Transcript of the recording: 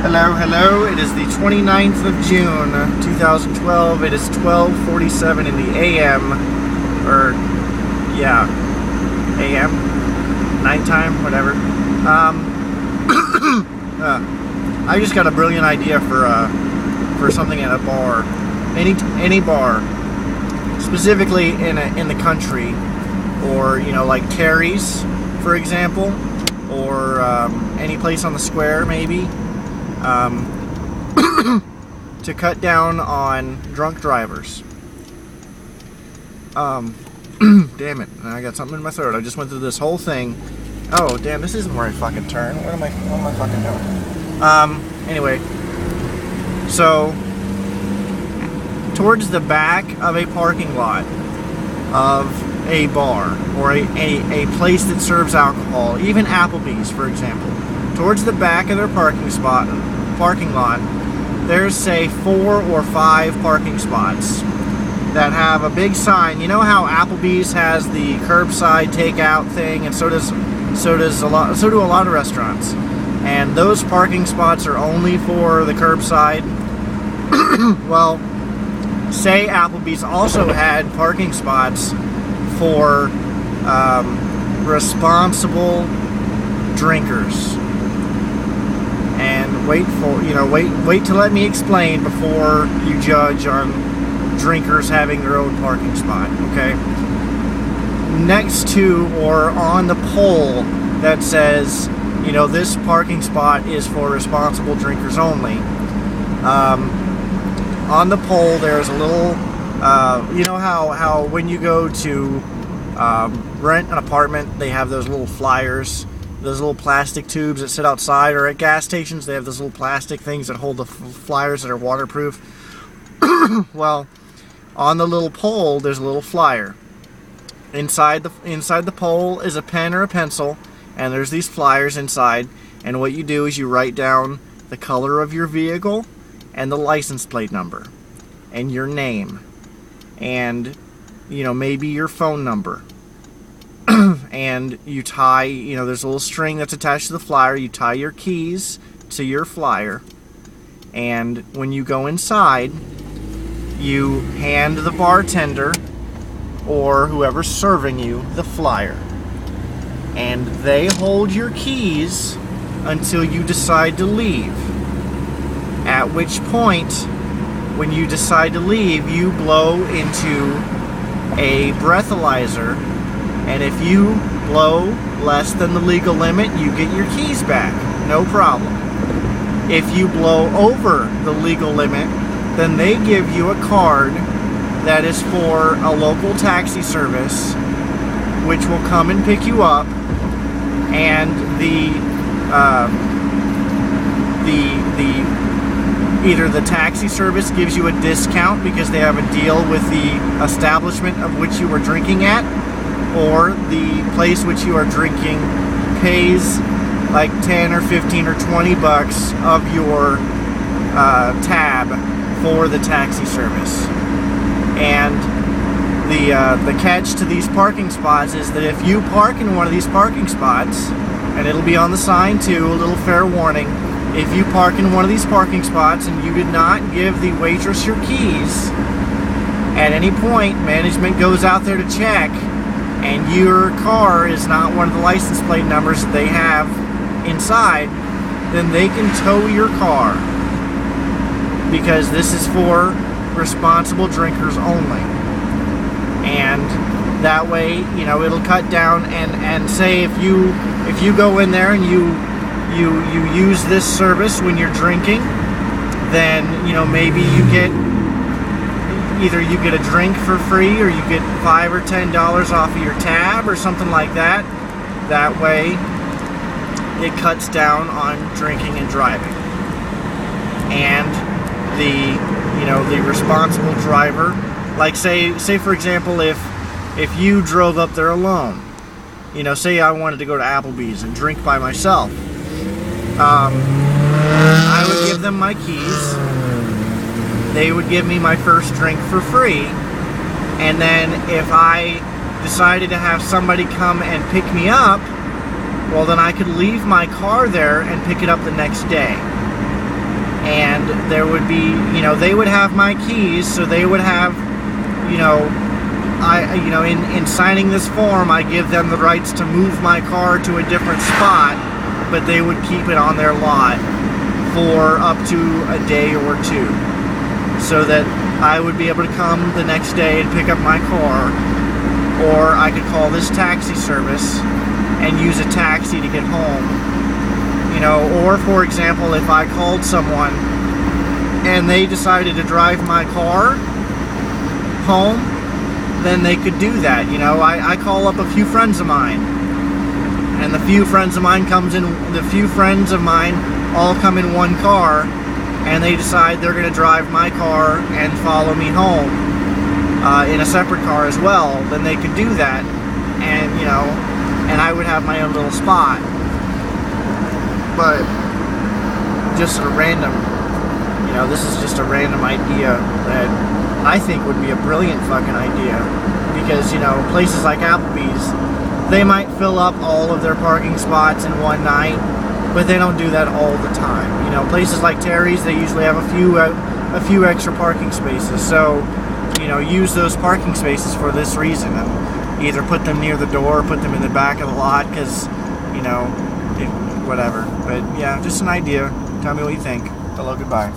Hello, hello. It is the 29th of June, 2012. It is 12:47 in the AM. AM? Nighttime? Whatever. I just got a brilliant idea for something at a bar. Any bar. Specifically in the country. Or, like Terry's, for example. Or any place on the square, maybe. To cut down on drunk drivers. Damn it, I got something in my throat. I just went through this whole thing. Oh, damn, this isn't where I fucking turn. What am I fucking doing? Anyway. So, towards the back of a parking lot of a bar or a place that serves alcohol, even Applebee's, for example, towards the back of their parking lot, there's, say, 4 or 5 parking spots that have a big sign. You know how Applebee's has the curbside takeout thing, and so do a lot of restaurants. And those parking spots are only for the curbside. Well, say Applebee's also had parking spots for responsible drinkers. And wait to let me explain before you judge on drinkers having their own parking spot, okay? Next to or on the pole that says, this parking spot is for responsible drinkers only. On the pole there's a little, how when you go to rent an apartment, they have those little flyers, those little plastic tubes that sit outside, or at gas stations they have those little plastic things that hold the flyers that are waterproof. Well, on the little pole there's a little flyer. Inside the pole is a pen or a pencil, and there's these flyers inside, and what you do is you write down the color of your vehicle and the license plate number and your name and maybe your phone number. And you tie, there's a little string that's attached to the flyer. You tie your keys to your flyer, and when you go inside, you hand the bartender or whoever's serving you the flyer, and they hold your keys until you decide to leave. At which point, when you decide to leave, you blow into a breathalyzer, and if you blow less than the legal limit, you get your keys back. No problem. If you blow over the legal limit, then they give you a card that is for a local taxi service, which will come and pick you up, and either the taxi service gives you a discount because they have a deal with the establishment of which you were drinking at, or the place which you are drinking pays like 10 or 15 or 20 bucks of your tab for the taxi service. And the catch to these parking spots is that if you park in one of these parking spots, and it'll be on the sign too, a little fair warning, if you park in one of these parking spots and you did not give the waitress your keys, at any point management goes out there to check, and your car is not one of the license plate numbers that they have inside, then they can tow your car, because this is for responsible drinkers only. And that way, it'll cut down, and say if you go in there and you use this service when you're drinking, then maybe either you get a drink for free, or you get $5 or $10 off of your tab or something like that. That way it cuts down on drinking and driving. And the responsible driver, like say for example, if you drove up there alone, say I wanted to go to Applebee's and drink by myself, I would give them my keys. They would give me my first drink for free, and then if I decided to have somebody come and pick me up, well, then I could leave my car there and pick it up the next day. and there would be, you know, they would have my keys, so they would have, you know, in signing this form, I give them the rights to move my car to a different spot, but they would keep it on their lot for up to a day or two, so that I would be able to come the next day and pick up my car, or I could call this taxi service and use a taxi to get home. You know, or for example, if I called someone and they decided to drive my car home, then they could do that. You know, I call up a few friends of mine, and the few friends of mine all come in one car, and they decide they're going to drive my car and follow me home in a separate car as well. Then they could do that, and you know, and I would have my own little spot. But just a random, you know, this is just a random idea that I think would be a brilliant fucking idea, because, you know, places like Applebee's, they might fill up all of their parking spots in one night, but they don't do that all the time. You know, places like Terry's, they usually have a few extra parking spaces, so, you know, use those parking spaces for this reason, and either put them near the door or put them in the back of the lot, because, you know, whatever. But yeah, just an idea. Tell me what you think. Hello, goodbye.